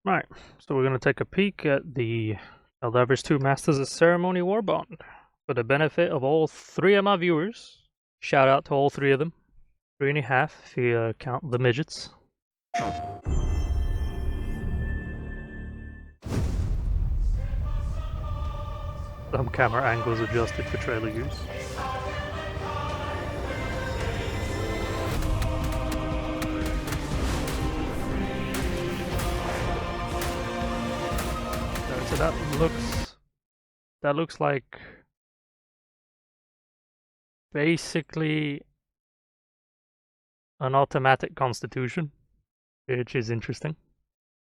Right, so we're going to take a peek at the Helldivers 2 Masters of Ceremony Warbond. For the benefit of all three of my viewers, shout out to all three of them. 3.5 if you count the midgets. Some camera angles adjusted for trailer use. So that looks like basically an automatic constitution, which is interesting.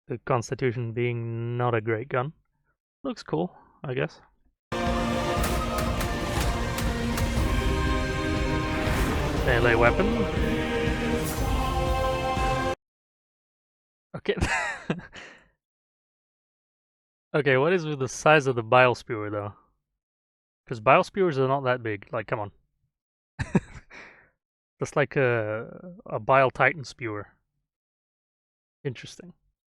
The constitution being not a great gun. Looks cool, I guess. Melee weapon. Okay. Okay, what is with the size of the bile spewer though? Because bile spewers are not that big. Like, come on. That's like a bile titan spewer. Interesting.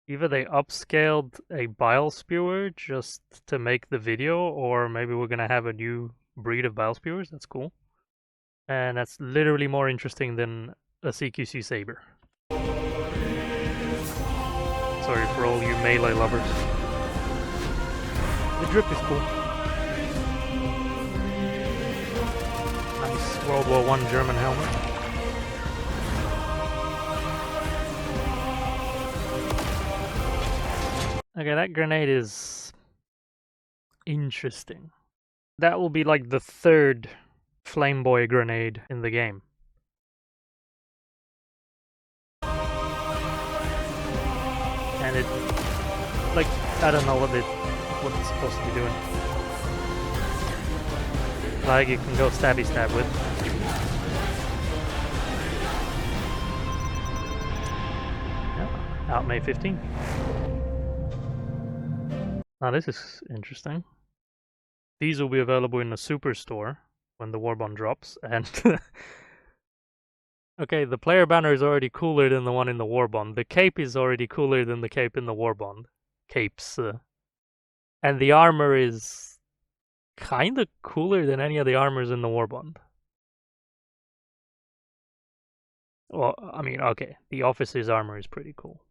Either they upscaled a bile spewer just to make the video, or maybe we're gonna have a new breed of bile spewers. That's cool. And that's literally more interesting than a CQC saber. Sorry for all you melee lovers. The drip is cool. Nice World War I German helmet. Okay, that grenade is interesting. That will be like the third Flameboy grenade in the game. And it, like, I don't know what it's supposed to be doing. Like, you can go stabby stab with. Yeah, out May 15. Now this is interesting. These will be available in the Superstore when the Warbond drops, and okay, the player banner is already cooler than the one in the Warbond. The cape is already cooler than the cape in the Warbond. Capes. And the armor is kinda cooler than any of the armors in the Warbond. Well, I mean, okay, the officer's armor is pretty cool.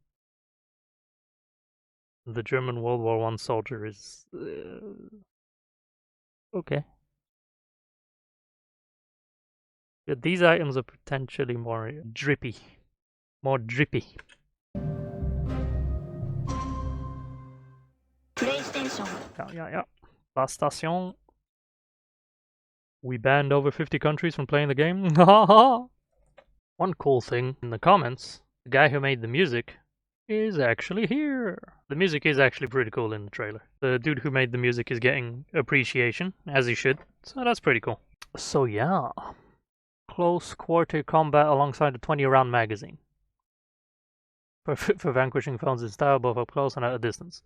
The German World War I soldier is... okay. Yeah, these items are potentially more drippy. More drippy. PlayStation. Yeah. La Station. We banned over 50 countries from playing the game. One cool thing in the comments, the guy who made the music is actually here. The music is actually pretty cool in the trailer. The dude who made the music is getting appreciation, as he should, so that's pretty cool. So yeah, close quarter combat alongside the 20-round magazine. Perfect for vanquishing foes in style both up close and at a distance.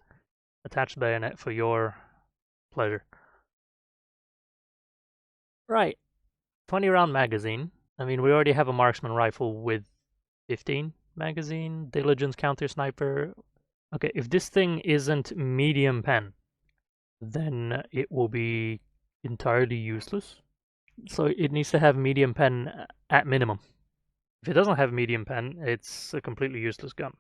Attached bayonet for your pleasure. Right, 20-round magazine. I mean, we already have a marksman rifle with 15 magazine, diligence counter sniper. Okay, if this thing isn't medium pen, then it will be entirely useless. So it needs to have medium pen at minimum. If it doesn't have medium pen, it's a completely useless gun.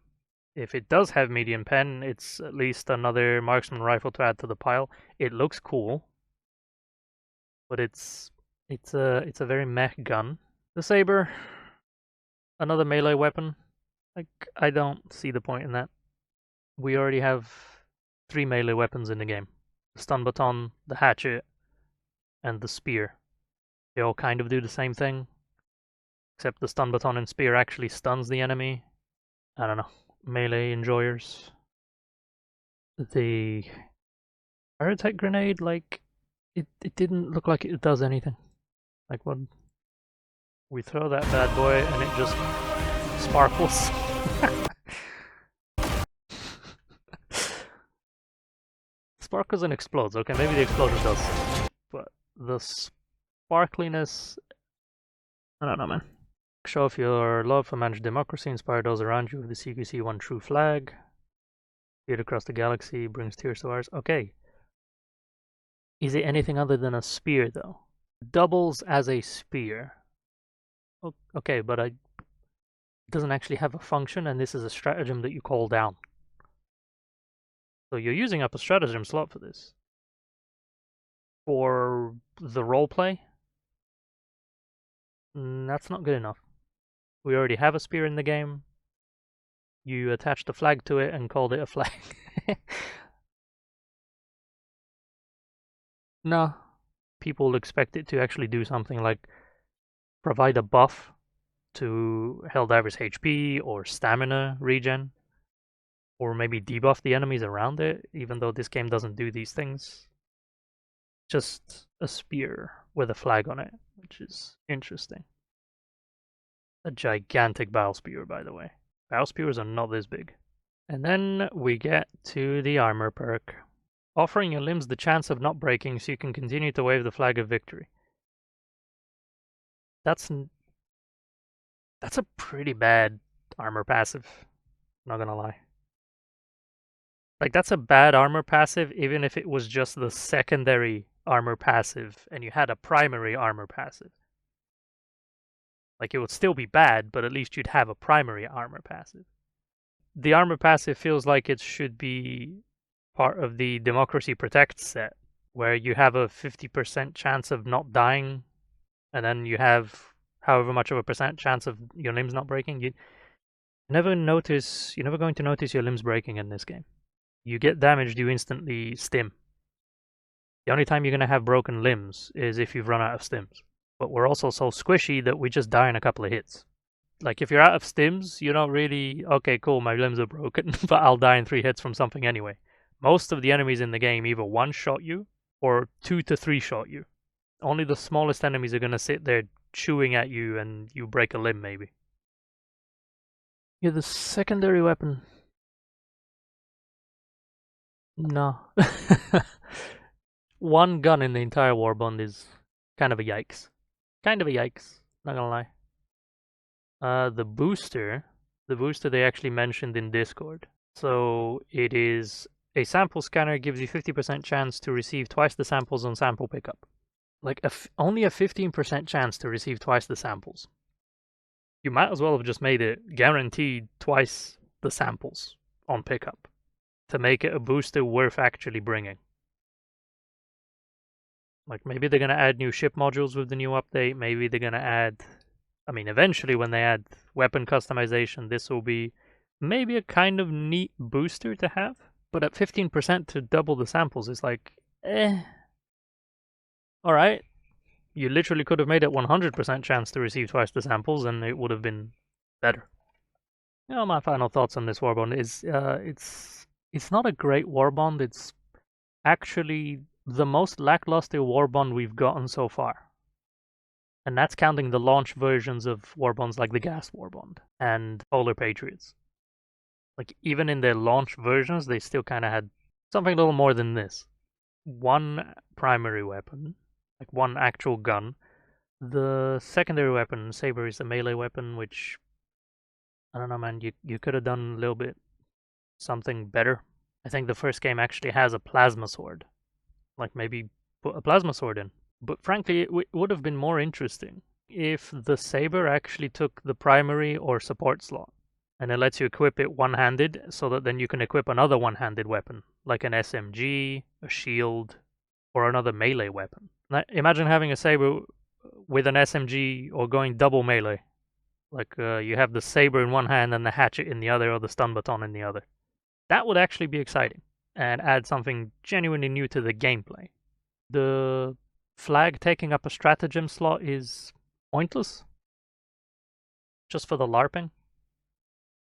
If it does have medium pen, it's at least another marksman rifle to add to the pile. It looks cool, but it's a very meh gun. The saber, another melee weapon. Like, I don't see the point in that. We already have 3 melee weapons in the game. The stun baton, the hatchet, and the spear. They all kind of do the same thing, except the stun baton and spear actually stuns the enemy. I don't know. Melee enjoyers. The fire attack grenade, like, it didn't look like it does anything. Like, when we throw that bad boy and it just sparkles. Sparkles and explodes. Okay, maybe the explosion does. But the sparkliness... I don't know, man. Show off your love for managed democracy, inspire those around you with the CQC One True flag. Speared across the galaxy, brings tears to ours. Okay. Is it anything other than a spear, though? Doubles as a spear. Okay, but it doesn't actually have a function, and this is a stratagem that you call down. So you're using up a stratagem slot for this. For the roleplay, that's not good enough. We already have a spear in the game. You attached a flag to it and called it a flag. No, people expect it to actually do something like provide a buff to Helldivers HP or stamina regen, or maybe debuff the enemies around it, even though this game doesn't do these things. Just a spear with a flag on it, which is interesting. A gigantic bow spear, by the way. Bow spears are not this big. And then we get to the armor perk, offering your limbs the chance of not breaking so you can continue to wave the flag of victory. That's a pretty bad armor passive, not gonna lie. Like, that's a bad armor passive even if it was just the secondary armor passive and you had a primary armor passive. Like, it would still be bad, but at least you'd have a primary armor passive. The armor passive feels like it should be part of the Democracy Protects set, where you have a 50% chance of not dying, and then you have however much of a percent chance of your limbs not breaking. You're never going to notice your limbs breaking in this game. You get damaged, you instantly stim. The only time you're going to have broken limbs is if you've run out of stims. But we're also so squishy that we just die in a couple of hits. Like, if you're out of stims, you're not really, okay, cool, my limbs are broken, but I'll die in 3 hits from something anyway. Most of the enemies in the game either 1-shot you or 2 to 3-shot you. Only the smallest enemies are going to sit there chewing at you and you break a limb, maybe. You're the secondary weapon. No. One gun in the entire Warbond is kind of a yikes. Kind of a yikes, not gonna lie. The booster they actually mentioned in Discord. So it is a sample scanner gives you 50% chance to receive twice the samples on sample pickup. Like, only a 15% chance to receive twice the samples. You might as well have just made it guaranteed twice the samples on pickup to make it a booster worth actually bringing. Like, maybe they're going to add new ship modules with the new update. Maybe they're going to add... I mean, eventually when they add weapon customization, this will be maybe a kind of neat booster to have. But at 15% to double the samples is like, Alright. You literally could have made it 100% chance to receive twice the samples and it would have been better. You know, my final thoughts on this Warbond is it's not a great Warbond. It's actually the most lackluster Warbond we've gotten so far. And that's counting the launch versions of Warbonds like the Gas Warbond and Polar Patriots. Like, even in their launch versions, they still kind of had something a little more than this. One primary weapon, like one actual gun. The secondary weapon, Saber, is a melee weapon, which, I don't know, man, you could have done a little bit something better. I think the first game actually has a plasma sword. Like, maybe put a plasma sword in. But frankly, it would have been more interesting if the Saber actually took the primary or support slot. And it lets you equip it one-handed, so that then you can equip another one-handed weapon, like an SMG, a shield, or another melee weapon. Now, imagine having a Saber with an SMG or going double melee. Like, you have the Saber in one hand and the hatchet in the other, or the stun baton in the other. That would actually be exciting and add something genuinely new to the gameplay. The flag taking up a stratagem slot is pointless. Just for the LARPing.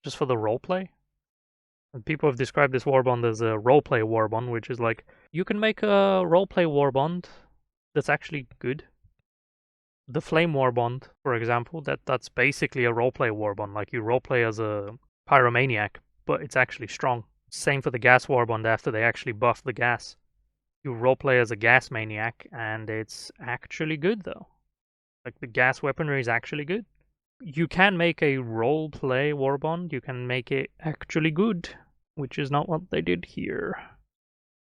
Just for the roleplay. And people have described this Warbond as a roleplay Warbond, which is like, you can make a roleplay Warbond that's actually good. The Flame Warbond, for example, that's basically a roleplay Warbond. Like, you roleplay as a pyromaniac, but it's actually strong. Same for the Gas Warbond after they actually buff the gas. You roleplay as a gas maniac, and it's actually good, though. Like, the gas weaponry is actually good. You can make a roleplay Warbond. You can make it actually good. which is not what they did here.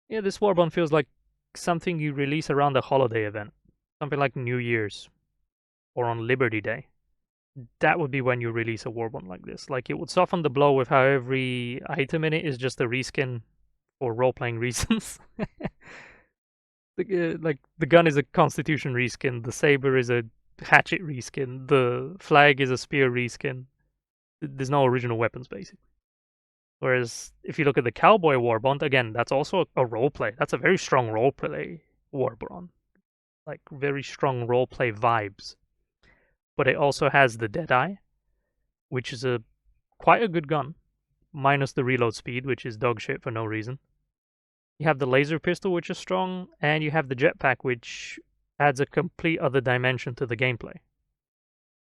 Yeah, this Warbond feels like something you release around a holiday event. Something like New Year's or on Liberty Day. That would be when you release a Warbond like this. Like, it would soften the blow with how every item in it is just a reskin for role-playing reasons. Like, the gun is a Constitution reskin, the saber is a hatchet reskin, the flag is a spear reskin. There's no original weapons, basically. Whereas if you look at the Cowboy Warbond, again, that's also a roleplay. That's a very strong roleplay Warbond. Like, very strong roleplay vibes. But it also has the Deadeye, which is quite a good gun, minus the reload speed, which is dog shit for no reason. You have the laser pistol, which is strong, and you have the jetpack, which adds a complete other dimension to the gameplay.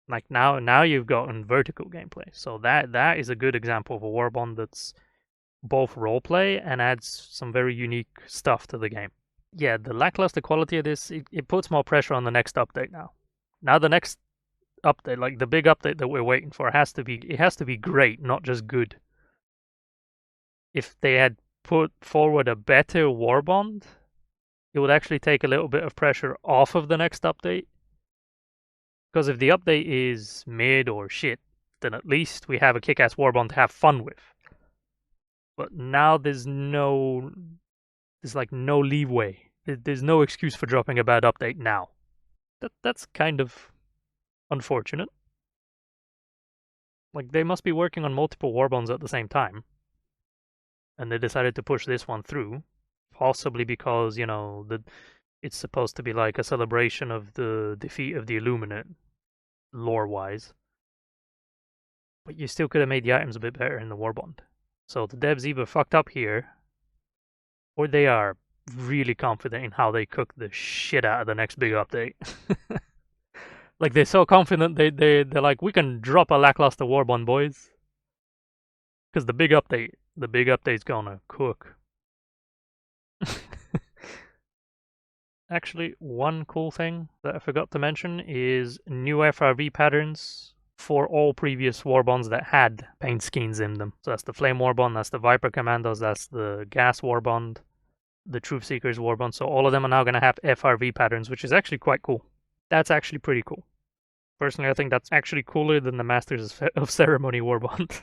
Like, now you've gotten vertical gameplay, so that is a good example of a Warbond that's both roleplay and adds some very unique stuff to the game. Yeah, the lackluster quality of this, it puts more pressure on the next update now. Now the next update, like the big update that we're waiting for, it has to be great, not just good. If they had put forward a better Warbond, it would actually take a little bit of pressure off of the next update. Because if the update is mid or shit, then at least we have a kick-ass Warbond to have fun with. But now there's like no leeway. There's no excuse for dropping a bad update now. That's kind of unfortunate. Like, they must be working on multiple Warbonds at the same time. And they decided to push this one through. Possibly because, it's supposed to be like a celebration of the defeat of the Illuminate, lore-wise. But you still could have made the items a bit better in the Warbond. So the devs either fucked up here, or they are really confident in how they cook the shit out of the next big update. Like, they're so confident, they're like, we can drop a lackluster Warbond, boys. Because the big update's gonna cook. Actually, one cool thing that I forgot to mention is new FRV patterns for all previous Warbonds that had paint schemes in them. So that's the Flame Warbond, that's the Viper Commandos, that's the Gas Warbond, the Truth Seekers Warbond. So all of them are now going to have FRV patterns, which is actually quite cool. That's actually pretty cool. Personally, I think that's actually cooler than the Masters of Ceremony Warbond.